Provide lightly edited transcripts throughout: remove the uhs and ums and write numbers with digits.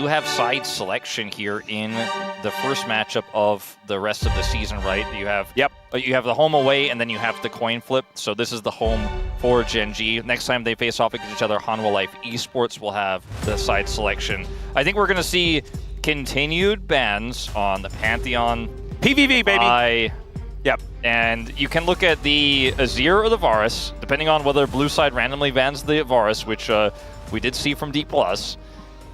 You have side selection here in the first matchup of the rest of the season, right? You have you have the home away, and then you have the coin flip. So this is the home for Gen.G. Next time they face off against each other, Hanwha Life Esports will have the side selection. I think we're going to see continued bans on the Pantheon. PVV, baby. Yep. And you can look at the Azir or the Varus, depending on whether blue side randomly bans the Varus, which we did see from D+.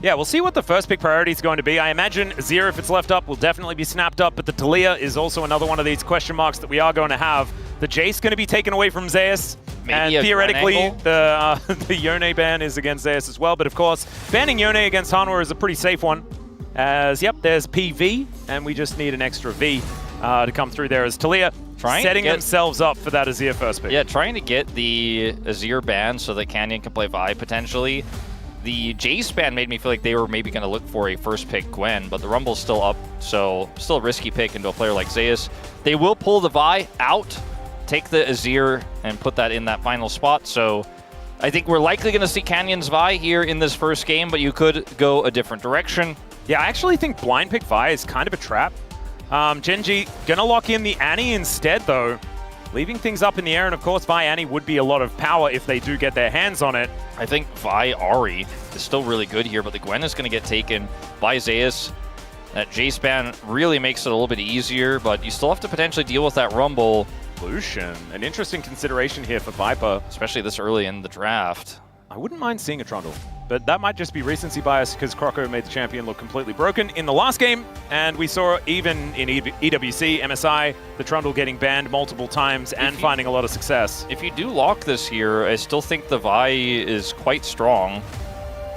Yeah, we'll see what the first pick priority is going to be. I imagine Azir, if it's left up, will definitely be snapped up, but the Talia is also another one of these question marks that we are going to have. The Jace going to be taken away from Zeus, and theoretically the Yone ban is against Zeus as well, but of course, banning Yone against Hanwha is a pretty safe one, as, yep, there's PV, and we just need an extra V to come through there as Talia setting themselves up for that Azir first pick. Yeah, trying to get the Azir ban so that Canyon can play Vi potentially. The Jace ban made me feel like they were maybe going to look for a first pick Gwen, but the Rumble's still up, so still a risky pick into a player like Zeus. They will pull the Vi out, take the Azir, and put that in that final spot. So I think we're likely going to see Canyon's Vi here in this first game, but you could go a different direction. Yeah, I actually think blind pick Vi is kind of a trap. Gen.G going to lock in the Annie instead, though. Leaving things up in the air, and of course, Vi Annie would be a lot of power if they do get their hands on it. I think Vi Ahri is still really good here, but the Gwen is going to get taken by Zeus. That Jace ban really makes it a little bit easier, but you still have to potentially deal with that Rumble. Lucian, an interesting consideration here for Viper. Especially this early in the draft. I wouldn't mind seeing a Trundle, but that might just be recency bias because Croco made the champion look completely broken in the last game, and we saw even in EWC, MSI, the Trundle getting banned multiple times and finding a lot of success. If you do lock this here, I still think the Vi is quite strong.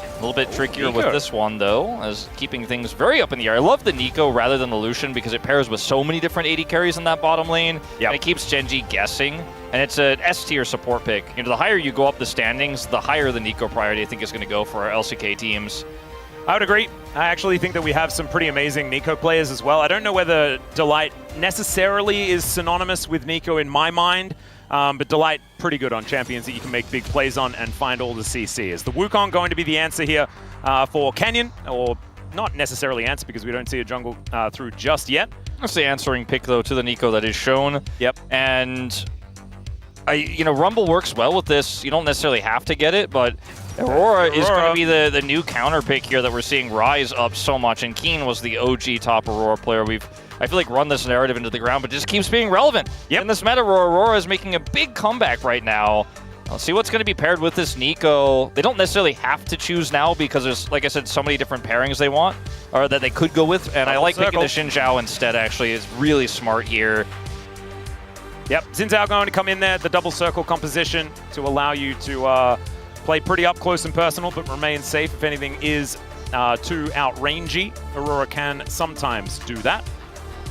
A little bit trickier with this one, though, as keeping things very up in the air. I love the Nico rather than the Lucian because it pairs with so many different AD carries in that bottom lane. And it keeps Gen.G guessing, and it's an S-tier support pick. You know, the higher you go up the standings, the higher the Nico priority I think is going to go for our LCK teams. I would agree. I actually think that we have some pretty amazing Nico players as well. I don't know whether Delight necessarily is synonymous with Nico in my mind, but Delight pretty good on champions that you can make big plays on and find all the CC. Is the Wukong going to be the answer here for Canyon? Or not necessarily answer because we don't see a jungle through just yet. That's the answering pick, though, to the Nico that is shown. Yep. And, you know, Rumble works well with this. You don't necessarily have to get it, but Aurora is going to be the new counter pick here that we're seeing rise up so much. And Keen was the OG top Aurora player. I feel like run this narrative into the ground, but just keeps being relevant. In this meta, Aurora is making a big comeback right now. Let's see what's going to be paired with this Nico. They don't necessarily have to choose now because there's, like I said, so many different pairings they want, or that they could go with. And I like picking the Xin Zhao instead, actually. It's really smart here. Yep, Xin Zhao going to come in there, the double circle composition to allow you to play pretty up close and personal, but remain safe if anything is too outrangey. Aurora can sometimes do that.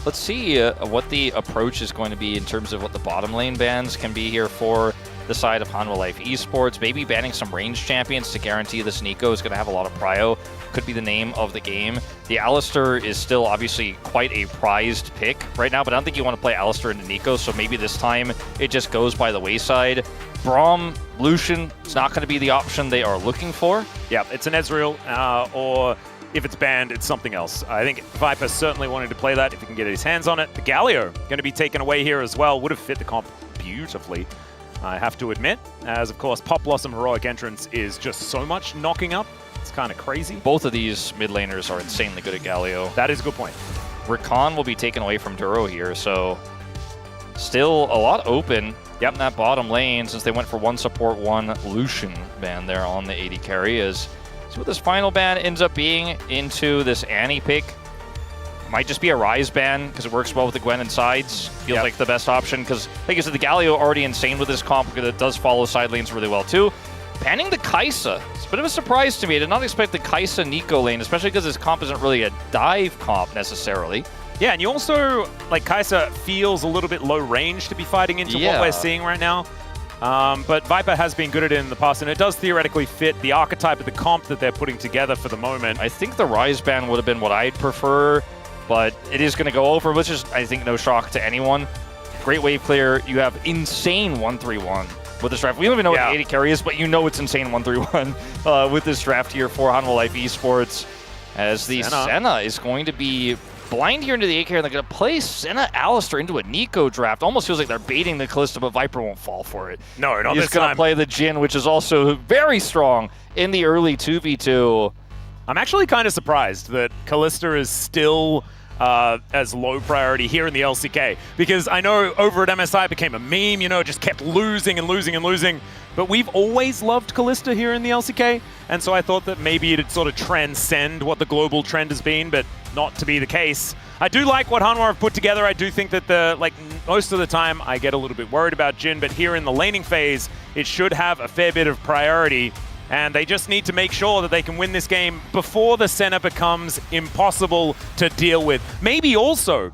Let's see what the approach is going to be in terms of what the bottom lane bans can be here for the side of Hanwha Life Esports. Maybe banning some range champions to guarantee this Nico is going to have a lot of prio. Could be the name of the game. The Alistair is still obviously quite a prized pick right now, but I don't think you want to play Alistair into Nico, so maybe this time it just goes by the wayside. Braum, Lucian, it's not going to be the option they are looking for. Yeah, it's an Ezreal, or if it's banned, it's something else. I think Viper certainly wanted to play that if he can get his hands on it. The Galio going to be taken away here as well. Would have fit the comp beautifully, I have to admit. As, of course, Pop Blossom Heroic Entrance is just so much knocking up. It's kind of crazy. Both of these mid laners are insanely good at Galio. That is a good point. Rakan will be taken away from Duro here, so still a lot open in that bottom lane since they went for one support, one Lucian ban there on the AD carry. See what this final ban ends up being into this Annie pick. Might just be a Ryze ban because it works well with the Gwen and sides. Feels like the best option because, like you said, the Galio already insane with this comp because it does follow side lanes really well too. Banning the Kai'Sa. It's a bit of a surprise to me. I did not expect the Kai'Sa Nico lane, especially because this comp isn't really a dive comp necessarily. Yeah, and you also, like, Kai'Sa feels a little bit low range to be fighting into what we're seeing right now. But Viper has been good at it in the past, and it does theoretically fit the archetype of the comp that they're putting together for the moment. I think the Ryze ban would have been what I'd prefer, but it is going to go over, which is, I think, no shock to anyone. Great wave clear. You have insane 1-3-1 with this draft. We don't even know what the AD carry is, but you know it's insane 1-3-1 with this draft here for Hanwha Life Esports. as the Senna is going to be blind here into the 8 carry, and they're going to play Senna Alistair into a Nico draft. Almost feels like they're baiting the Kalista, but Viper won't fall for it. No, not He's this going time. to play the Jhin, which is also very strong in the early 2v2. I'm actually kind of surprised that Kalista is still as low priority here in the LCK, because I know over at MSI it became a meme, you know, it just kept losing and losing and losing. But we've always loved Kalista here in the LCK, and so I thought that maybe it'd sort of transcend what the global trend has been, but not to be the case. I do like what Hanwha have put together. I do think that most of the time I get a little bit worried about Jhin, but here in the laning phase, it should have a fair bit of priority, and they just need to make sure that they can win this game before the Senna becomes impossible to deal with. Maybe also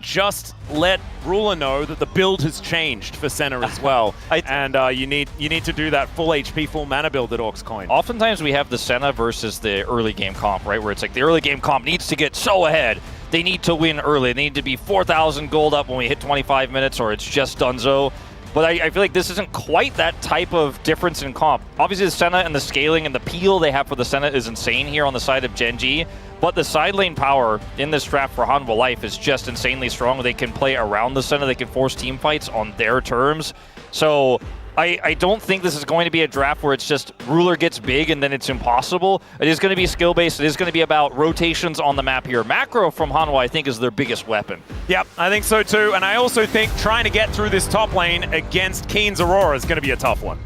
just let Ruler know that the build has changed for Senna as well, and you need to do that full HP, full mana build that Orcs coined. Oftentimes we have the Senna versus the early game comp, right? Where it's like the early game comp needs to get so ahead. They need to win early. They need to be 4,000 gold up when we hit 25 minutes, or it's just donezo. But I feel like this isn't quite that type of difference in comp. Obviously the Senna and the scaling and the peel they have for the Senna is insane here on the side of Gen.G. But the side lane power in this draft for Hanwha Life is just insanely strong. They can play around the Senna. They can force team fights on their terms. So I don't think this is going to be a draft where it's just Ruler gets big and then it's impossible. It is going to be skill-based. It is going to be about rotations on the map here. Macro from Hanwha, I think, is their biggest weapon. Yep, I think so too. And I also think trying to get through this top lane against Keen's Aurora is going to be a tough one.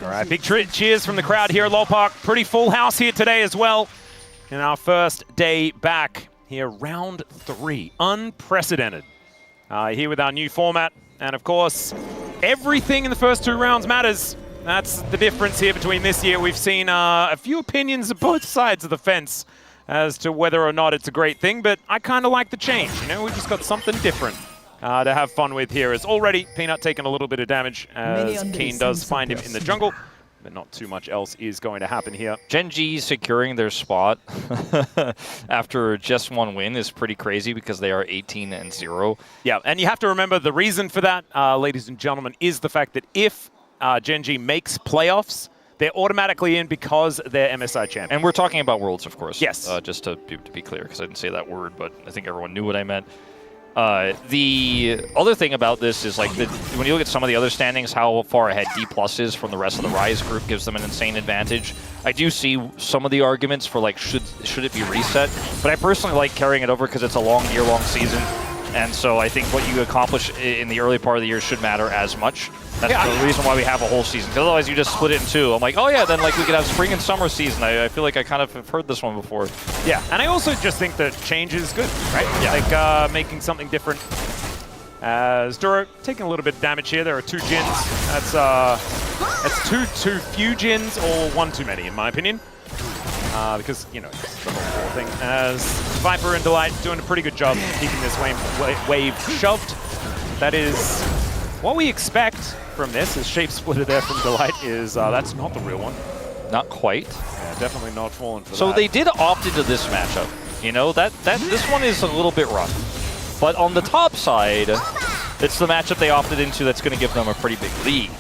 All right, big cheers from the crowd here at Lol Park. Pretty full house here today as well. In our first day back here, round 3. Unprecedented. Here with our new format. And of course, everything in the first 2 rounds matters. That's the difference here between this year. We've seen a few opinions of both sides of the fence as to whether or not it's a great thing, but I kind of like the change. You know, we've just got something different to have fun with here. As already Peanut taking a little bit of damage as Keen does find him in the jungle, but not too much else is going to happen here. Gen.G securing their spot after just 1 win is pretty crazy because they are 18-0. Yeah, and you have to remember the reason for that, ladies and gentlemen, is the fact that if Gen.G makes playoffs, they're automatically in because they're MSI champion. And we're talking about Worlds, of course. Yes. Just to be clear, because I didn't say that word, but I think everyone knew what I meant. The other thing about this is, like, when you look at some of the other standings, how far ahead D+ is from the rest of the Rise group gives them an insane advantage. I do see some of the arguments for, like, should it be reset, but I personally like carrying it over because it's a long, year-long season. And so I think what you accomplish in the early part of the year should matter as much. That's the reason why we have a whole season. Because otherwise you just split it in 2. I'm like, oh yeah, then like we could have spring and summer season. I feel like I kind of have heard this one before. Yeah, and I also just think that change is good, right? Yeah. Like making something different. As Duro taking a little bit of damage here. There are 2 Jins. That's too few Jins, or 1 too many in my opinion. Because, you know, it's the whole thing. As Viper and Delight doing a pretty good job keeping this wave shoved. That is what we expect from this. As Shape Splitter there from Delight is, that's not the real one. Not quite. Yeah, definitely not falling for that. So they did opt into this matchup. You know, this one is a little bit rough. But on the top side, it's the matchup they opted into that's going to give them a pretty big lead.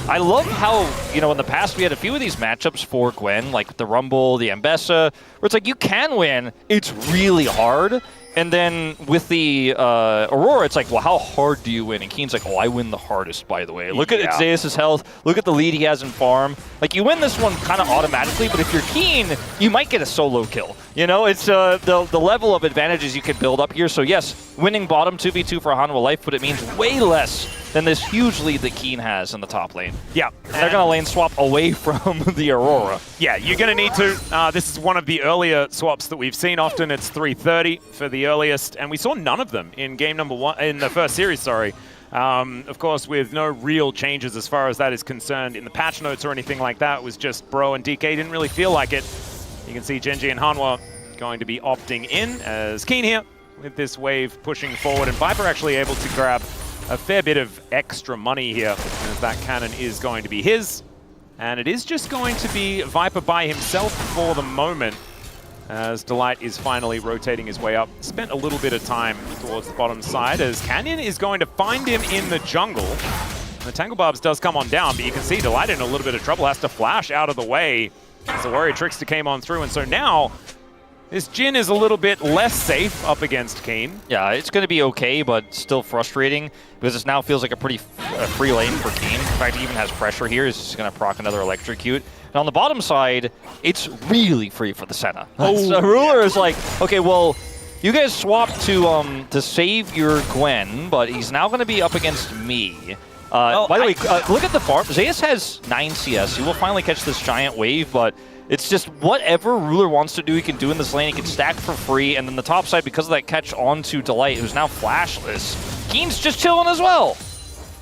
I love how, you know, in the past we had a few of these matchups for Gwen, like the Rumble, the Ambessa, where it's like you can win, it's really hard. And then with the Aurora, it's like, well, how hard do you win? And Keen's like, oh, I win the hardest, by the way. Look at Zeus' health. Look at the lead he has in farm. Like, you win this one kind of automatically, but if you're Keen, you might get a solo kill. You know, it's the level of advantages you can build up here. So, yes, winning bottom 2v2 for Hanwha Life, but it means way less than this huge lead that Keen has in the top lane. Yeah. And they're going to lane swap away from the Aurora. Yeah, you're going to need to. This is one of the earlier swaps that we've seen. Often it's 330 for the earliest, and we saw none of them in game number 1, in the first series, sorry. Of course, with no real changes as far as that is concerned in the patch notes or anything like that. It was just Bro and DK didn't really feel like it. You can see Gen.G and Hanwha going to be opting in as Keen here with this wave pushing forward, and Viper actually able to grab a fair bit of extra money here, as that cannon is going to be his. And it is just going to be Viper by himself for the moment. as Delight is finally rotating his way up. Spent a little bit of time towards the bottom side as Canyon is going to find him in the jungle. And the Tangle Barbs does come on down, but you can see Delight in a little bit of trouble, has to flash out of the way as the Warrior Trickster came on through. And so now this Jin is a little bit less safe up against Keen. Yeah, it's going to be okay, but still frustrating because this now feels like a pretty free lane for Keen. In fact, he even has pressure here. He's just going to proc another Electrocute. And on the bottom side, it's really free for the Senna. Oh, so Ruler is like, okay, well, you guys swapped to save your Gwen, but he's now going to be up against me. By the way, look at the farm. Zeus has 9 CS. He will finally catch this giant wave, but it's just whatever Ruler wants to do, he can do in this lane. He can stack for free, and then the top side, because of that catch onto Delight, who's now flashless, Keen's just chilling as well.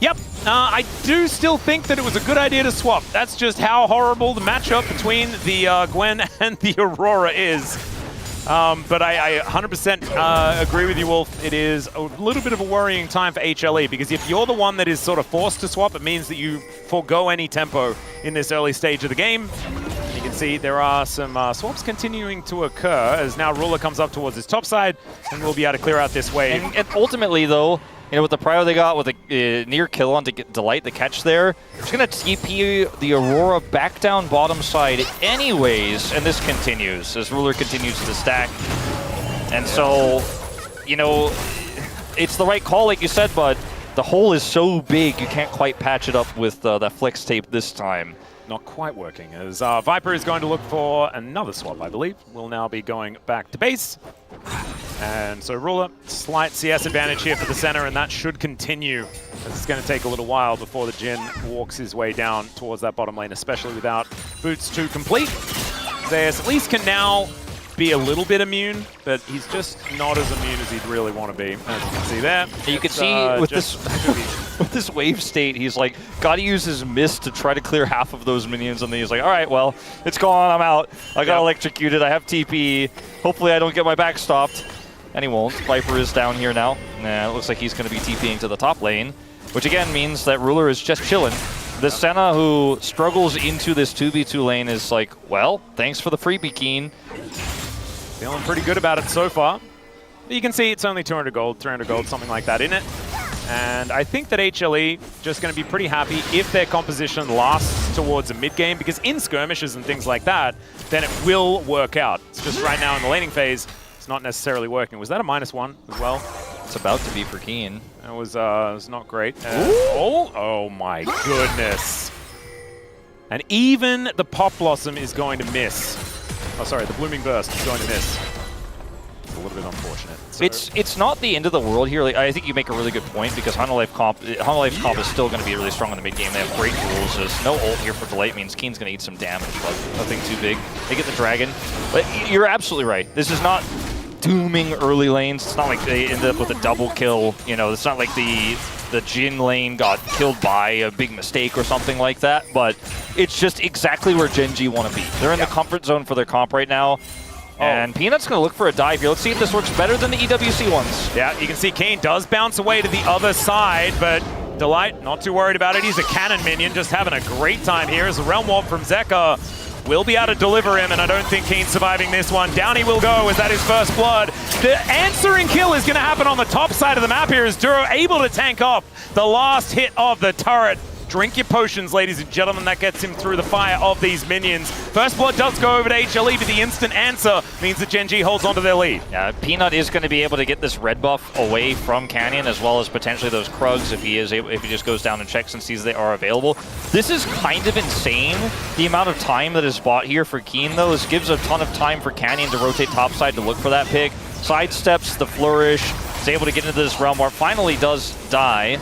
Yep, I do still think that it was a good idea to swap. That's just how horrible the matchup between the Gwen and the Aurora is. But I 100% agree with you, Wolf. It is a little bit of a worrying time for HLE, because if you're the one that is sort of forced to swap, it means that you forego any tempo in this early stage of the game. And you can see there are some swaps continuing to occur as now Ruler comes up towards his top side and we'll be able to clear out this wave. And ultimately, though, you know, with the prio they got with a near kill on to get Delight, the catch there, it's going to TP the Aurora back down bottom side anyways, and this continues as Ruler continues to stack. And so, you know, it's the right call, like you said, but the hole is so big you can't quite patch it up with that flex tape this time. Not quite working, as Viper is going to look for another swap, I believe. Will now be going back to base. And so Ruler, slight CS advantage here for the center, and that should continue, as it's going to take a little while before the Jin walks his way down towards that bottom lane, especially without boots to complete. Zeus at least can now be a little bit immune, but he's just not as immune as he'd really want to be, as you can see there. You can see with this with this wave state, he's like, got to use his mist to try to clear half of those minions, and then he's like, all right, well, it's gone, I'm out. I got electrocuted, I have TP. Hopefully I don't get my back stopped. And he won't. Viper is down here now. Nah, it looks like he's going to be TPing to the top lane, which again means that Ruler is just chilling. The Senna, who struggles into this 2v2 lane, is like, well, thanks for the freebie, Keen. Feeling pretty good about it so far. You can see it's only 200 gold, 300 gold, something like that in it. And I think that HLE just going to be pretty happy if their composition lasts towards a mid game, because in skirmishes and things like that, then it will work out. It's just right now in the laning phase, it's not necessarily working. Was that a -1 as well? It's about to be for Keen. It was not great. Oh my goodness. And even the Pop Blossom is going to miss. Oh, sorry, the Blooming Burst is going to miss. It's a little bit unfortunate. So It's not the end of the world here. Like, I think you make a really good point, because Hanwha comp is still going to be really strong in the mid game. They have great rules. There's no ult here for Delight, means Keen's going to eat some damage, but nothing too big. They get the dragon. But you're absolutely right. This is not dooming early lanes. It's not like they end up with a double kill. You know, it's not like the Jin lane got killed by a big mistake or something like that, but it's just exactly where Gen.G want to be. They're in the comfort zone for their comp right now. And Peanut's going to look for a dive here. Let's see if this works better than the EWC ones. Yeah, you can see Keen does bounce away to the other side, but Delight not too worried about it. He's a cannon minion, just having a great time here as a Realm Warp from Zeka will be able to deliver him, and I don't think Keen's surviving this one. Down he will go. Is that his first blood? The answering kill is going to happen on the top side of the map here as Duro able to tank off the last hit of the turret. Drink your potions, ladies and gentlemen. That gets him through the fire of these minions. First blood does go over to HLE, but the instant answer means that Gen.G holds onto their lead. Yeah, Peanut is going to be able to get this red buff away from Canyon, as well as potentially those Krugs if he just goes down and checks and sees they are available. This is kind of insane, the amount of time that is bought here for Keen, though. This gives a ton of time for Canyon to rotate topside to look for that pick. Sidesteps the flourish, is able to get into this Realm Warp, finally does die.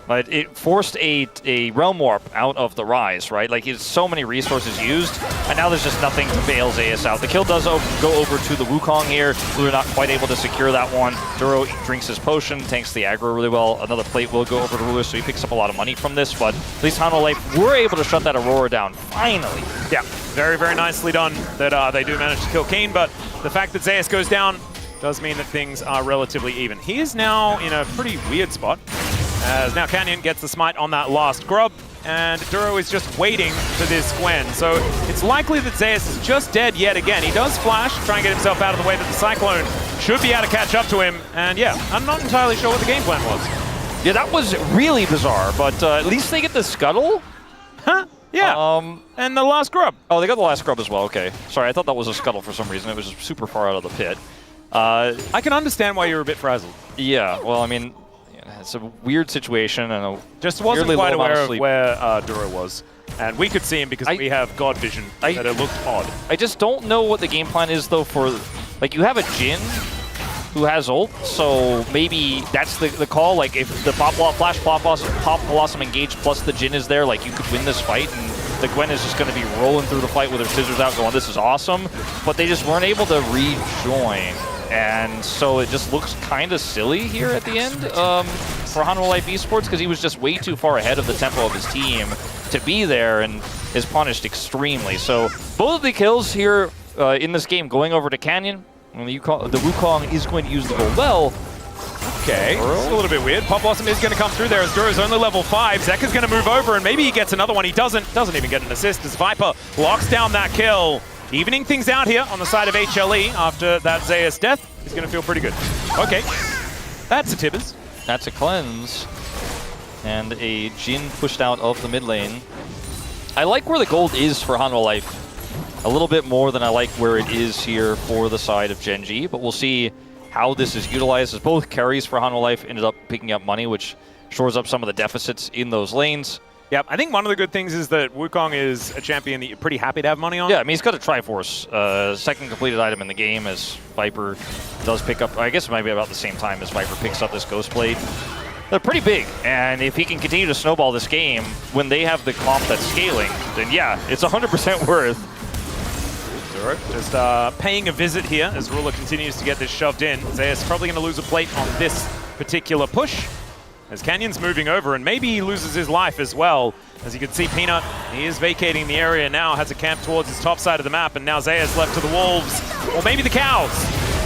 But it forced a Realm Warp out of the Rise, right? Like, it's so many resources used, and now there's just nothing to bail Zeus out. The kill does go over to the Wukong here. We're not quite able to secure that one. Duro drinks his potion, tanks the aggro really well. Another plate will go over to Ruler, so he picks up a lot of money from this, but at least Hanwha were able to shut that Aurora down, finally. Yeah, very, very nicely done that they do manage to kill Keen, but the fact that Zeus goes down does mean that things are relatively even. He is now in a pretty weird spot, as now Canyon gets the smite on that last grub. and Duro is just waiting for this Gwen. So it's likely that Zeus is just dead yet again. He does flash, try and get himself out of the way, but the Cyclone should be able to catch up to him. And yeah, I'm not entirely sure what the game plan was. Yeah, that was really bizarre, but at least they get the scuttle? Huh? Yeah, and the last grub. Oh, they got the last grub as well, okay. Sorry, I thought that was a scuttle for some reason. It was just super far out of the pit. I can understand why you're a bit frazzled. Yeah, well, I mean, it's a weird situation. And just wasn't quite aware of where Duro was. And we could see him because we have God vision, that it looked odd. I just don't know what the game plan is, though, for... Like, you have a Jin who has ult, so maybe that's the call. Like, if the Pop Blossom engage plus the Jin is there, like, you could win this fight, and the Gwen is just going to be rolling through the fight with her scissors out going, this is awesome. But they just weren't able to rejoin. And so it just looks kind of silly here at the end for Hanwha Life Esports, because he was just way too far ahead of the tempo of his team to be there and is punished extremely. So both of the kills here in this game going over to Canyon. The Wukong is going to use the gold well. Okay, it's a little bit weird. Pop Blossom is going to come through there as Duro's only level 5. Zeka's going to move over and maybe he gets another one. He doesn't even get an assist as Viper locks down that kill. Evening things out here on the side of HLE after that Zeus death. He's going to feel pretty good. Okay, that's a Tibbers. That's a cleanse. And a Jin pushed out of the mid lane. I like where the gold is for Hanwha Life a little bit more than I like where it is here for the side of Gen.G, but we'll see how this is utilized, as both carries for Hanwha Life ended up picking up money, which shores up some of the deficits in those lanes. Yep, I think one of the good things is that Wukong is a champion that you're pretty happy to have money on. Yeah, I mean, he's got a Triforce, second completed item in the game, as Viper does pick up, I guess it might be about the same time as Viper picks up this Ghost Blade. They're pretty big, and if he can continue to snowball this game, when they have the comp that's scaling, then yeah, it's 100% worth. Just paying a visit here as Ruler continues to get this shoved in. Zeus probably going to lose a plate on this particular push, as Canyon's moving over, and maybe he loses his life as well. As you can see, Peanut, he is vacating the area now, has a camp towards his top side of the map, and now Zeus left to the Wolves, or maybe the Cows,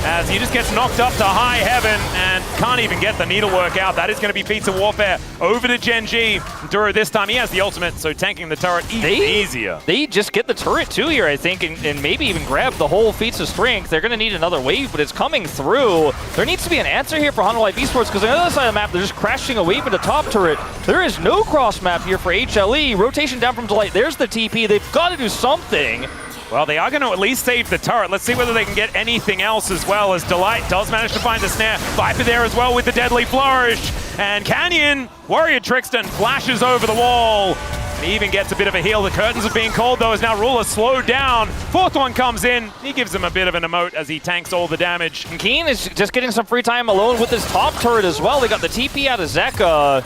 as he just gets knocked up to high heaven and can't even get the needlework out. That is going to be Pizza Warfare over to Gen.G. Duro this time, he has the ultimate, so tanking the turret even easier. They just get the turret too here, I think, and maybe even grab the whole feats of strength. They're going to need another wave, but it's coming through. There needs to be an answer here for Hanwha Life Esports, because on the other side of the map, they're just crashing a wave into top turret. There is no cross map here for HLE. Rotation down from Delight. There's the TP. They've got to do something. Well, they are going to at least save the turret. Let's see whether they can get anything else as well, as Delight does manage to find the snare. Viper there as well with the deadly flourish. And Canyon, Warrior Trickston, flashes over the wall. And he even gets a bit of a heal. The curtains are being called, though, as now Ruler slowed down. Fourth one comes in. He gives him a bit of an emote as he tanks all the damage. And Keen is just getting some free time alone with his top turret as well. They got the TP out of Zeka.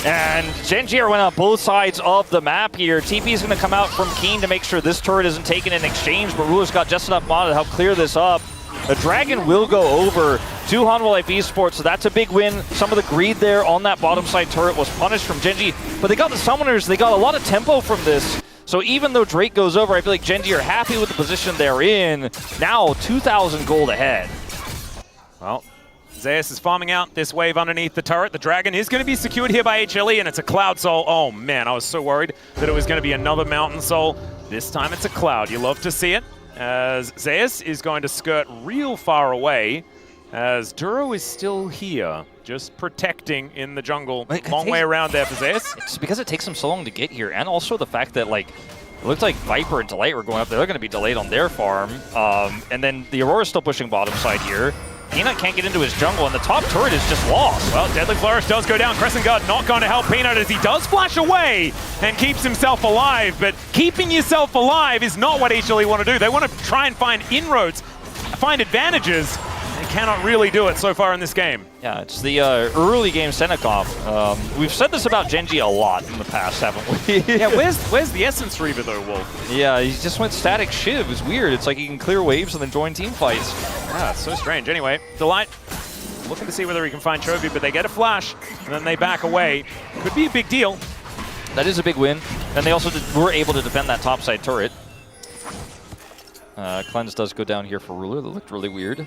And Gen.G went on both sides of the map here. TP is going to come out from Keen to make sure this turret isn't taken in exchange, but Ruler's got just enough mana to help clear this up. The Dragon will go over to Hanwha Life Esports, so that's a big win. Some of the greed there on that bottom side turret was punished from Gen.G, but they got the summoners, they got a lot of tempo from this. So even though Drake goes over, I feel like Gen.G are happy with the position they're in. Now 2,000 gold ahead. Well, Zeus is farming out this wave underneath the turret. The Dragon is going to be secured here by HLE, and it's a Cloud Soul. Oh man, I was so worried that it was going to be another Mountain Soul. This time it's a Cloud. You love to see it, as Zeus is going to skirt real far away, as Duro is still here, just protecting in the jungle. Long way around there for Zeus. It's because it takes them so long to get here, and also the fact that, like, it looks like Viper and Delight were going up there. They're going to be delayed on their farm. And then the Aurora's still pushing bottom side here. Peanut can't get into his jungle, and the top turret is just lost. Well, Deadly Flourish does go down. Crescent Guard not going to help Peanut, as he does flash away and keeps himself alive. But keeping yourself alive is not what HLE want to do. They want to try and find inroads, find advantages. They cannot really do it so far in this game. Yeah, it's the early game Senekov. We've said this about Gen.G a lot in the past, haven't we? Yeah, where's the Essence Reaver though, Wolf? Yeah, he just went static Shiv. It's weird. It's like he can clear waves and then join team fights. Yeah, it's so strange. Anyway, Delight looking to see whether he can find Chovy, but they get a flash and then they back away. Could be a big deal. That is a big win. And they also were able to defend that topside turret. Cleanse does go down here for Ruler. That looked really weird,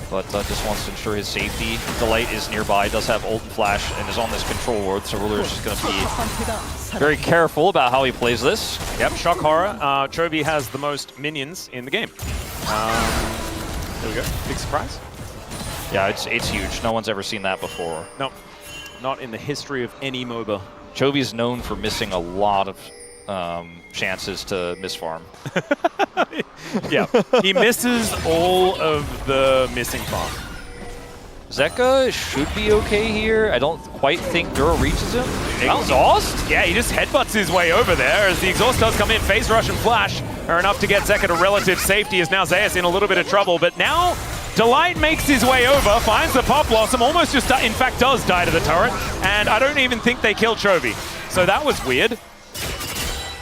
but just wants to ensure his safety. Delight is nearby, does have ult and flash, and is on this control ward, so Ruler is just going to be very careful about how he plays this. Yep, shock horror. Chovy has the most minions in the game. There we go, big surprise. Yeah, it's huge. No one's ever seen that before. No, not in the history of any MOBA. Chovy's known for missing a lot of chances to misfarm. Yeah, he misses all of the missing farm. Zeka should be okay here. I don't quite think Duro reaches him. Exhaust? Yeah, he just headbutts his way over there as the exhaust does come in. Phase Rush and Flash are enough to get Zeka to relative safety as now Zeus in a little bit of trouble. But now Delight makes his way over, finds the Pop Blossom, almost just, in fact, does die to the turret. And I don't even think they killed Chovy. So that was weird.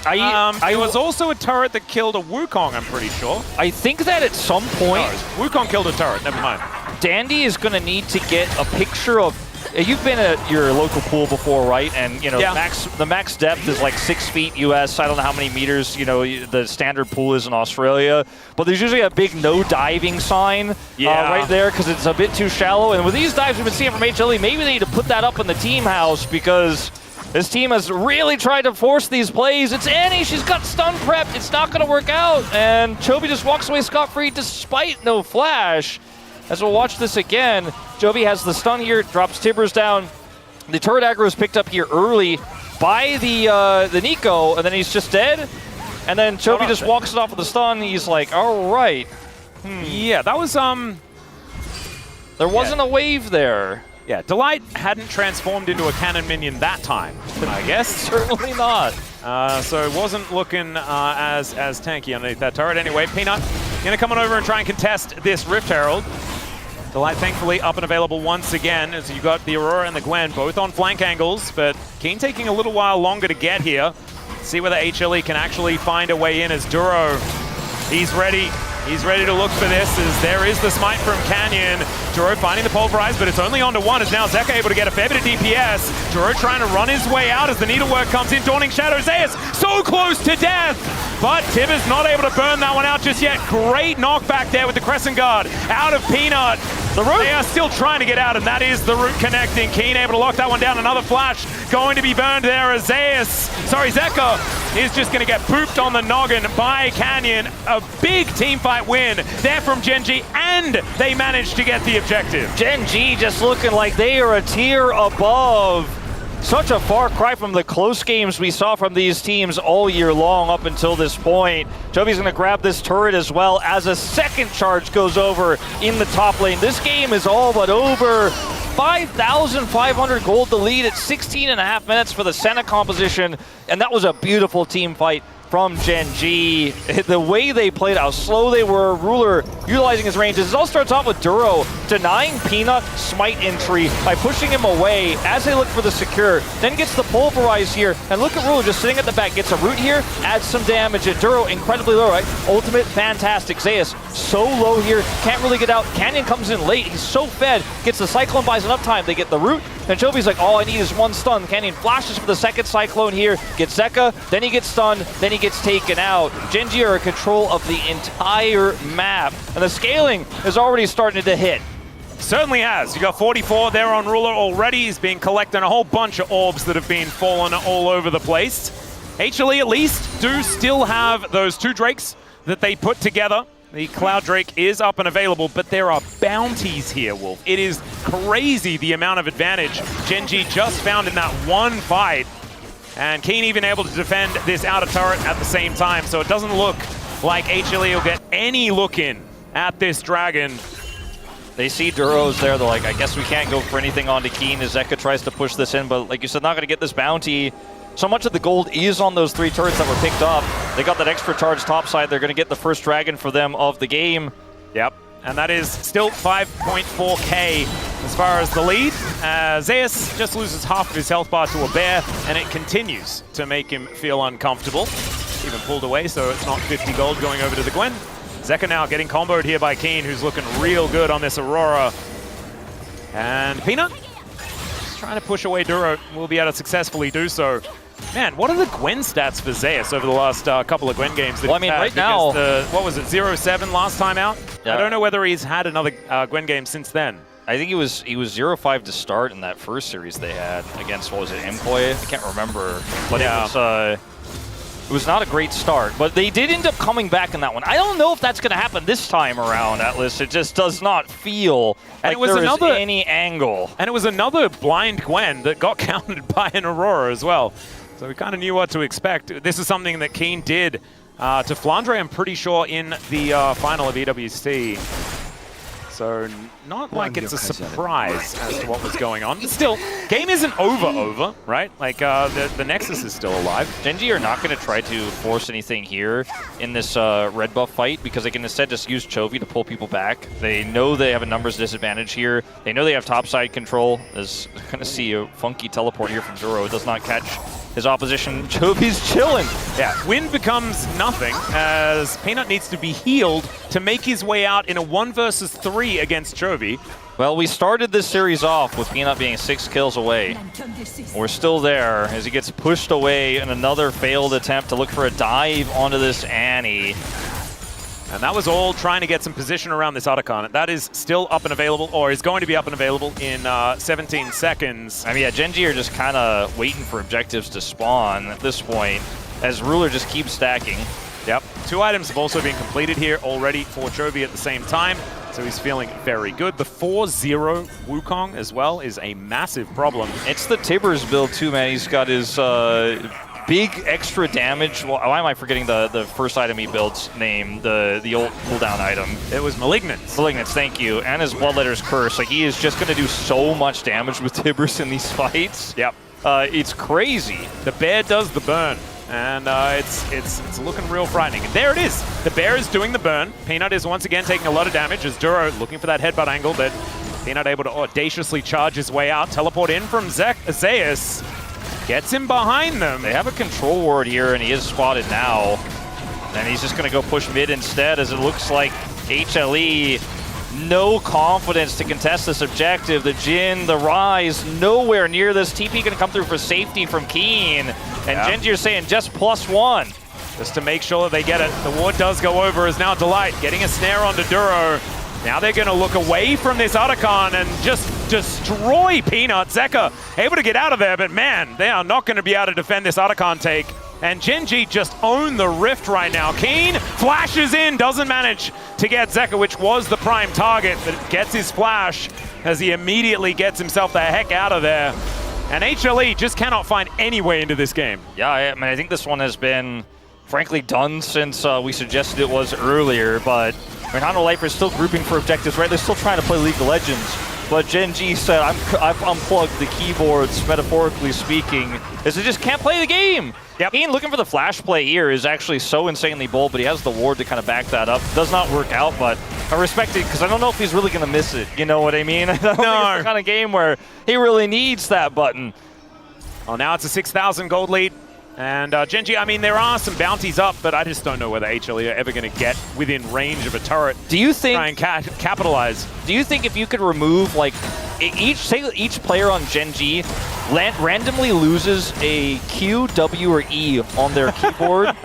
It was also a turret that killed a Wukong, I'm pretty sure. I think that at some point... No, Wukong killed a turret, never mind. Dandy is going to need to get a picture of... You've been at your local pool before, right? And, you know, yeah. the max depth is like 6 feet US. I don't know how many meters, you know, the standard pool is in Australia. But there's usually a big no diving sign right there because it's a bit too shallow. And with these dives we've been seeing from HLE, maybe they need to put that up in the team house because... this team has really tried to force these plays. It's Annie, she's got stun prepped. It's not going to work out. And Chovy just walks away scot-free despite no flash. As we'll watch this again, Chovy has the stun here, drops Tibbers down. The turret aggro is picked up here early by the Nico, and then he's just dead. And then Chovy just walks it off with the stun. He's like, all right. Yeah, that was... There wasn't a wave there. Yeah, Delight hadn't transformed into a cannon minion that time, I guess. Certainly not. So it wasn't looking as tanky underneath that turret. Anyway, Peanut going to come on over and try and contest this Rift Herald. Delight thankfully up and available once again, as you got the Aurora and the Gwen both on flank angles, but Keen taking a little while longer to get here. See whether HLE can actually find a way in as Duro. He's ready. He's ready to look for this as there is the smite from Canyon. Duro finding the pulverize, but it's only onto one as now Zeka able to get a fair bit of DPS. Duro trying to run his way out as the needlework comes in. Dawning Shadow, Zeus so close to death, but Tibbers not able to burn that one out just yet. Great knockback there with the Crescent Guard out of Peanut. The root. They are still trying to get out, and that is the root connecting. Keen able to lock that one down. Another flash going to be burned there as Zeka is just going to get pooped on the noggin by Canyon. A big team fight win there from Gen.G, and they managed to get the objective. Gen.G just looking like they are a tier above. Such a far cry from the close games we saw from these teams all year long up until this point. Chovy's going to grab this turret as well as a second charge goes over in the top lane. This game is all but over. 5,500 gold to lead at 16.5 minutes for the Senna composition, and that was a beautiful team fight from Gen.G. The way they played, how slow they were, Ruler utilizing his ranges. It all starts off with Duro denying Peanut smite entry by pushing him away as they look for the secure, then gets the pulverize here, and look at Ruler just sitting at the back, gets a root here, adds some damage, and Duro incredibly low, right? Ultimate, fantastic. Zeus so low here, can't really get out. Canyon comes in late, he's so fed, gets the Cyclone, buys enough time, they get the root, and Chovy's like, all I need is one stun. Canyon flashes for the second Cyclone here, gets Zeka, then he gets stunned, then he gets taken out. Gen.G are in control of the entire map, and the scaling is already starting to hit. Certainly has. You got 44 there on Ruler already. He's been collecting a whole bunch of orbs that have been falling all over the place. HLE at least do still have those 2 Drakes that they put together. The Cloud Drake is up and available, but there are bounties here, Wolf. It is crazy the amount of advantage Gen.G just found in that one fight. And Keen even able to defend this outer turret at the same time, so it doesn't look like HLE will get any look in at this dragon. They see Duro's there, they're like, I guess we can't go for anything onto Keen as Zeka tries to push this in, but like you said, not going to get this bounty. So much of the gold is on those 3 turrets that were picked up. They got that extra charge topside. They're going to get the first dragon for them of the game. Yep, and that is still 5.4k as far as the lead. Zeus just loses half of his health bar to a bear, and it continues to make him feel uncomfortable. Even pulled away, so it's not 50 gold going over to the Gwen. Zeka now getting comboed here by Keen, who's looking real good on this Aurora. And Peanut trying to push away Duro, will be able to successfully do so. Man, what are the Gwen stats for Zeus over the last couple of Gwen games? Well, I mean, right now... what was it, 0-7 last time out? Yeah. I don't know whether he's had another Gwen game since then. I think he was 0-5 to start in that first series they had against, what was it, Employ? I can't remember. But it was not a great start. But they did end up coming back in that one. I don't know if that's going to happen this time around, Atlas. It just does not feel like there is any angle. And it was another blind Gwen that got countered by an Aurora as well. So we kind of knew what to expect. This is something that Keen did to Flandre, I'm pretty sure, in the final of EWC. So not like it's a surprise as to what was going on. But still, game isn't over, right? Like, the Nexus is still alive. Gen.G are not going to try to force anything here in this red buff fight because they can instead just use Chovy to pull people back. They know they have a numbers disadvantage here. They know they have topside control. As going to see a funky teleport here from Duro. It does not catch his opposition. Chovy's chilling. Yeah, Wind becomes nothing as Peanut needs to be healed to make his way out in a 1 versus 3 against Chovy. Well, we started this series off with Peanut being 6 kills away. We're still there as he gets pushed away in another failed attempt to look for a dive onto this Annie. And that was all trying to get some position around this Otacon. That is still up and available, or is going to be up and available in 17 seconds. I mean, yeah, Gen.G are just kind of waiting for objectives to spawn at this point, as Ruler just keeps stacking. Yep. 2 items have also been completed here already for Chovy at the same time, so he's feeling very good. The 4-0 Wukong as well is a massive problem. It's the Tibbers build too, man. He's got his big extra damage. Well, why am I forgetting the first item he builds name? The old cooldown item. It was Malignance. Malignance, thank you. And his Bloodletter's Curse. Like, he is just going to do so much damage with Tibbers in these fights. Yep. It's crazy. The bear does the burn. And it's looking real frightening. And there it is. The bear is doing the burn. Peanut is once again taking a lot of damage as Duro looking for that headbutt angle, but Peanut able to audaciously charge his way out. Teleport in from Zeus. Gets him behind them. They have a control ward here, and he is spotted now. And he's just going to go push mid instead, as it looks like HLE, no confidence to contest this objective. The Jin, the Rise, nowhere near this. TP going to come through for safety from Keen. And Gen.G are saying just +1. Just to make sure that they get it. The ward does go over as now Delight getting a snare onto Duro. Now they're going to look away from this Otacon and just destroy Peanut. Zeka able to get out of there, but man, they are not going to be able to defend this Otacon take. And Gen.G just own the Rift right now. Keen flashes in, doesn't manage to get Zeka, which was the prime target, but gets his flash as he immediately gets himself the heck out of there. And HLE just cannot find any way into this game. Yeah, I mean, I think this one has been, frankly, done since we suggested it was earlier, but I mean, Hanwha Life is still grouping for objectives, right? They're still trying to play League of Legends. But Gen.G said, I've unplugged the keyboards, metaphorically speaking, as they just can't play the game. Yep. Keen looking for the flash play here is actually so insanely bold, but he has the ward to kind of back that up. Does not work out, but I respect it because I don't know if he's really going to miss it. You know what I mean? I don't think it's the kind of game where he really needs that button. Well, now it's a 6,000 gold lead. And Gen.G, I mean, there are some bounties up, but I just don't know whether HLE are ever going to get within range of a turret. Do you think try and capitalize? Do you think if you could remove, like, each player on Gen.G randomly loses a Q, W, or E on their keyboard?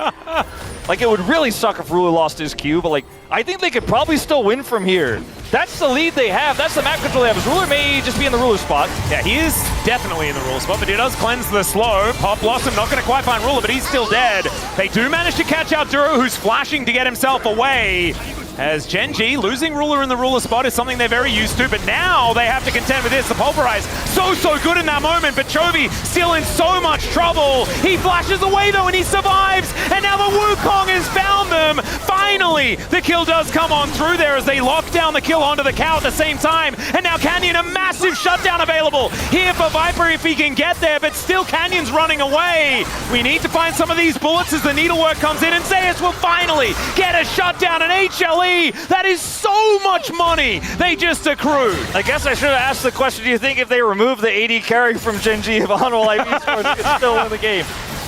Like, it would really suck if Ruler lost his Q, but, like, I think they could probably still win from here. That's the lead they have. That's the map control they have. Ruler may just be in the Ruler spot. Yeah, he is definitely in the Ruler spot, but he does cleanse the slow. Pop Blossom not going to quite find Ruler, but he's still dead. They do manage to catch out Duro, who's flashing to get himself away. As Gen.G losing Ruler in the Ruler spot is something they're very used to, but now they have to contend with this. The Pulverize, so good in that moment, but Chovy still in so much trouble. He flashes away though, and he survives, and now the Wukong has found them. Finally, the kill does come on through there as they lock down the kill onto the cow at the same time, and now Canyon, a massive shutdown available here for Viper if he can get there, but still Canyon's running away. We need to find some of these bullets as the needlework comes in, and Zeus will finally get a shutdown, and HLE, that is so much money they just accrued. I guess I should have asked the question, do you think if they remove the AD carry from Gen.G, if Hanwha Life Esports could still win the game?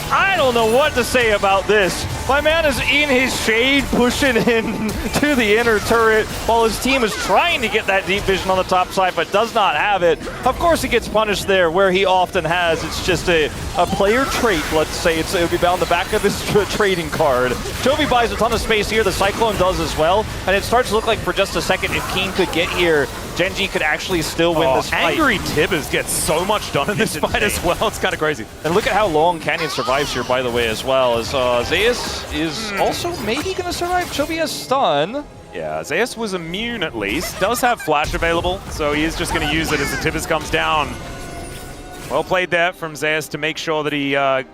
I don't know what to say about this. My man is in his shade, pushing in to the inner turret, while his team is trying to get that deep vision on the top side, but does not have it. Of course, he gets punished there, where he often has. It's just a player trait, let's say. It would be on the back of his trading card. Chovy buys a ton of space here. The Cyclone does as well, and it starts to look like for just a second, if Keen could get here, Gen.G could actually still win this fight. Angry Tibbers gets so much done in this fight as well. It's kind of crazy. And look at how long Canyon survives here, by the way, as well. As Zeus is also maybe going to survive. Chovy has stun. Yeah, Zeus was immune at least. Does have flash available, so he is just going to use it as the Tibbers comes down. Well played there from Zeus to make sure that he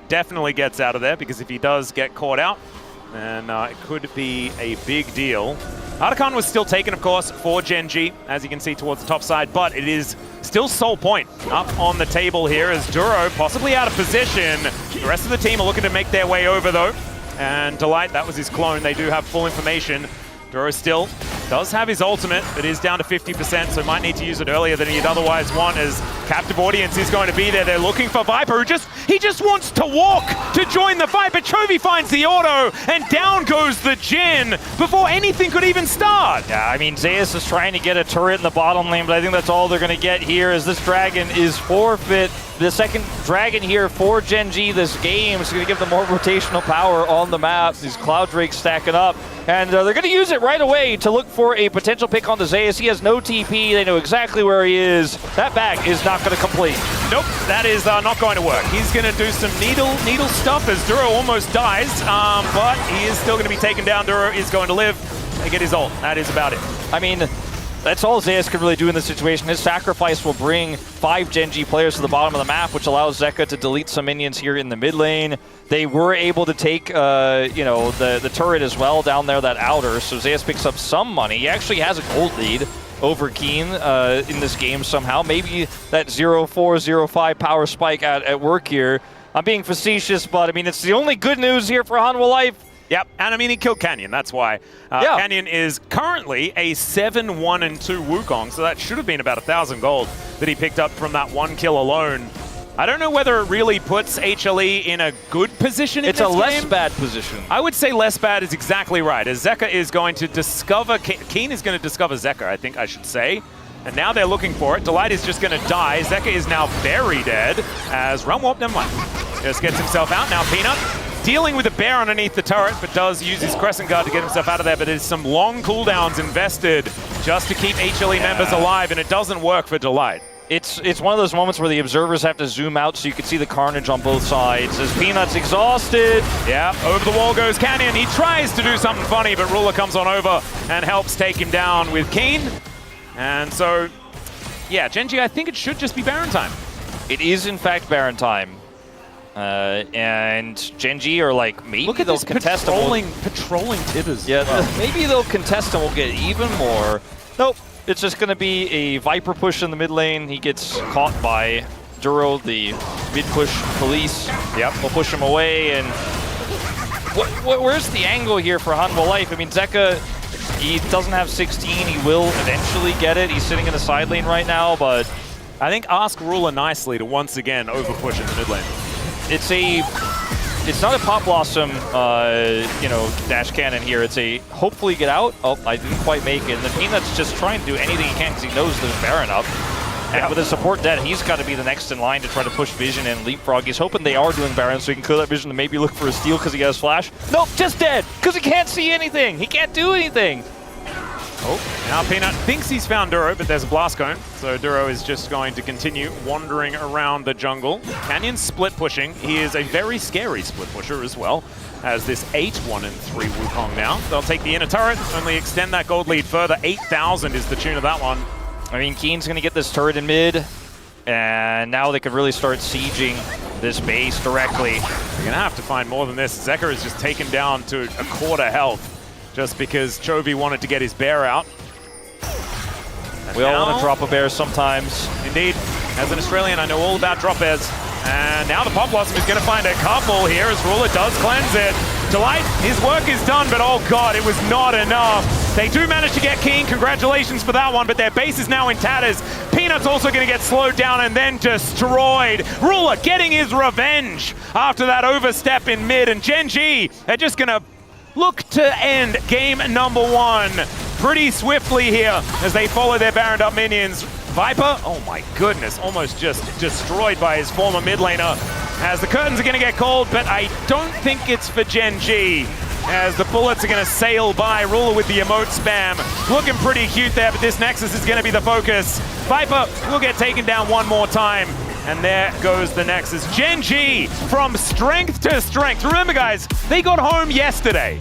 definitely gets out of there, because if he does get caught out, then it could be a big deal. Artican was still taken, of course, for Gen.G, as you can see towards the top side, but it is still Soul Point up on the table here as Duro possibly out of position. The rest of the team are looking to make their way over, though. And Delight, that was his clone. They do have full information. Duro still does have his ultimate, but is down to 50%, so might need to use it earlier than he'd otherwise want, as Captive Audience is going to be there. They're looking for Viper, he just wants to walk to join the fight, but Chovy finds the auto, and down goes the Jin before anything could even start. Yeah, I mean, Zeus is trying to get a turret in the bottom lane, but I think that's all they're going to get here, as this Dragon is forfeit. The second Dragon here for Gen.G this game is going to give them more rotational power on the map. These Cloud Drakes stacking up, and they're going to use it right away to look for a potential pick on the Zeus. He has no TP. They know exactly where he is. That back is not going to complete. Nope, that is not going to work. He's going to do some needle stuff as Duro almost dies, but he is still going to be taken down. Duro is going to live. They get his ult. That is about it. I mean, that's all Zeus can really do in this situation. His sacrifice will bring 5 Gen.G players to the bottom of the map, which allows Zeka to delete some minions here in the mid lane. They were able to take, you know, the turret as well down there, that outer, so Zeus picks up some money. He actually has a gold lead over Keen in this game somehow. Maybe that 0-4-0-5 power spike at work here. I'm being facetious, but I mean, it's the only good news here for Hanwha Life. Yep, and I mean, he killed Canyon, that's why. Yeah. Canyon is currently a 7-1-2 Wukong, so that should have been about 1,000 gold that he picked up from that one kill alone. I don't know whether it really puts HLE in a good position in this game. It's a less bad position. I would say less bad is exactly right, as Zeka is going to discover, Keen is going to discover Zeka, I think I should say. And now they're looking for it. Delight is just going to die. Zeka is now very dead, as Realm Warp, never mind. Just gets himself out. Now Peanut dealing with a bear underneath the turret, but does use his Crescent Guard to get himself out of there, but there's some long cooldowns invested just to keep HLE members alive, and it doesn't work for Delight. It's one of those moments where the observers have to zoom out so you can see the carnage on both sides. As Peanut's exhausted. Yeah, over the wall goes Canyon. He tries to do something funny, but Ruler comes on over and helps take him down with Keen. And so, yeah, Gen.G, I think it should just be Baron time. It is, in fact, Baron time. And Gen.G are like, maybe look at they'll this contest patrolling Tibbers. Yeah, maybe they'll contest and we'll get even more. Nope, it's just going to be a Viper push in the mid lane. He gets caught by Duro, the mid-push police. Yep, we'll push him away. And where's the angle here for Hanwha Life? I mean, Zeka, he doesn't have 16. He will eventually get it. He's sitting in the side lane right now, but I think ask Ruler nicely to once again over-push in the mid lane. It's not a Pop Blossom, you know, dash cannon here. It's a hopefully get out. Oh, I didn't quite make it. And then Peanut's just trying to do anything he can because he knows there's Baron up. And with his support dead, he's got to be the next in line to try to push Vision and leapfrog. He's hoping they are doing Baron so he can clear that Vision and maybe look for a steal because he has Flash. Nope, just dead because he can't see anything. He can't do anything. Oh, now Peanut thinks he's found Duro, but there's a blast cone. So Duro is just going to continue wandering around the jungle. Canyon's split pushing. He is a very scary split pusher as well, as this 8-1-3 Wukong now. They'll take the inner turret, only extend that gold lead further. 8,000 is the tune of that one. I mean, Keen's going to get this turret in mid, and now they could really start sieging this base directly. They're going to have to find more than this. Zeka is just taken down to a quarter health, just because Chovy wanted to get his bear out. And we all want to drop a bear sometimes. Indeed. As an Australian, I know all about drop bears. And now the Pop Blossom is going to find a couple here as Ruler does cleanse it. Delight, his work is done, but oh god, it was not enough. They do manage to get Keen. Congratulations for that one, but their base is now in tatters. Peanut's also going to get slowed down and then destroyed. Ruler getting his revenge after that overstep in mid, and Gen.G are just going to look to end game number 1 pretty swiftly here as they follow their Baroned up minions. Viper, oh my goodness, almost just destroyed by his former mid laner as the curtains are going to get called, but I don't think it's for Gen.G as the bullets are going to sail by. Ruler with the emote spam. Looking pretty cute there, but this Nexus is going to be the focus. Viper will get taken down one more time. And there goes the Nexus. Gen.G from strength to strength. Remember, guys, they got home yesterday.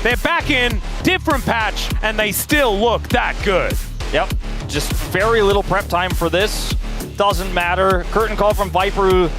They're back in, different patch, and they still look that good. Yep, just very little prep time for this. Doesn't matter. Curtain call from Viper, who